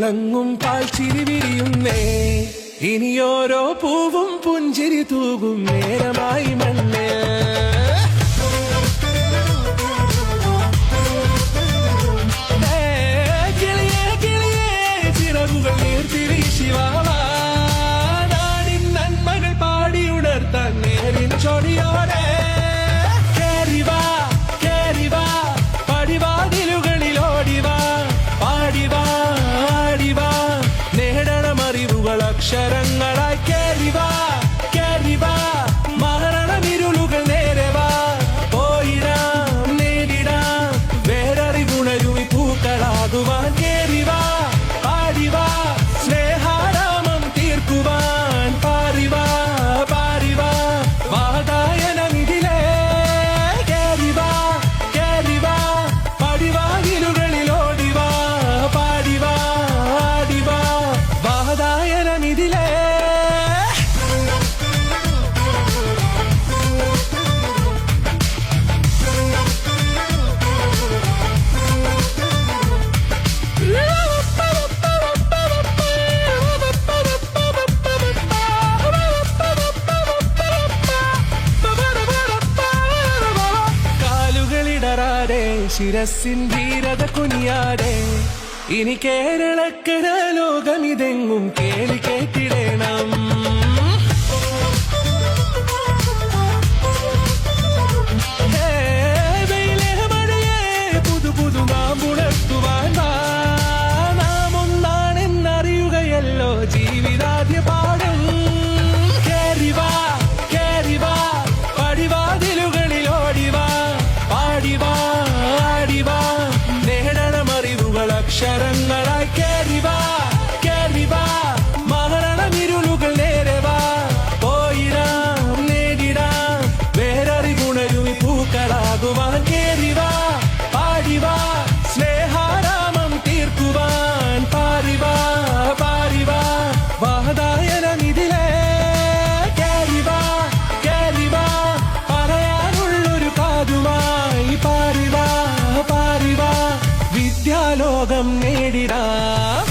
തിളങ്ങും പാൽച്ചിരി വിരിയുന്നേ ഇനിയോരോ പൂവും പുഞ്ചിരി തൂകും നേരമായി മണ്ണേ കിളിയേ കിളിയേ ചിറകുകൾ നീർത്തിരി ശിവാവാ നാടിൻ നന്മകൾ പാടിയുണർത്താൻ നേരിൻ ചൊടിയോടെ അക്ഷരങ്ങളായി കേറിവാ കേറിവാ മരണമിരുളുകൾ നേരവാ പോയിടാം നേരിടാം വേററിവുണരും പൂക്കളാകുവാൻ കേറിവാ പാടിവാ സ്നേഹാരാമം തീർക്കുവാൻ പാറിവാ പാറിവാ വാതായനമിതിലേ കേറിവാ കേറിവാ പടിവാതിലുകളിൽ ഓടിവാ പാടിവാ ആടിവാ വാതായനമിതിലേ ശിരസിൻ ധീരത കുനിയാടെ ഇനി കേരളക്കര ലോകമിതെങ്ങും കേളി കേട്ടിടണം പുതു പുതു മാമ്പുണർത്തുവാൻ നാം ഒന്നാണെന്നറിയുകയല്ലോ ജീവിതാദ്യ പാഠം കേറിവാ കേറിവാ പടിവാതിലുകളിൽ ഓടിവാ പാടിവാ അക്ഷരങ്ങളായി കേറിവാ കേറിവാ മരണമിരുളുകൾ നേരവാ പോയിടാം നേരിടാം വേററിവുണരും പൂക്കളാകുവാൻ കേറിവാ പാടിവാ സ്നേഹാരാമം തീർക്കുവാൻ പാറിവാ പാറിവാ വാതായനമിതിലേ കേറിവാ കേറിവാ പറയാനുള്ളൊരു കാതുമായി പാറിവാ പാറിവാ വിദ്യാലോകം നേടിടാം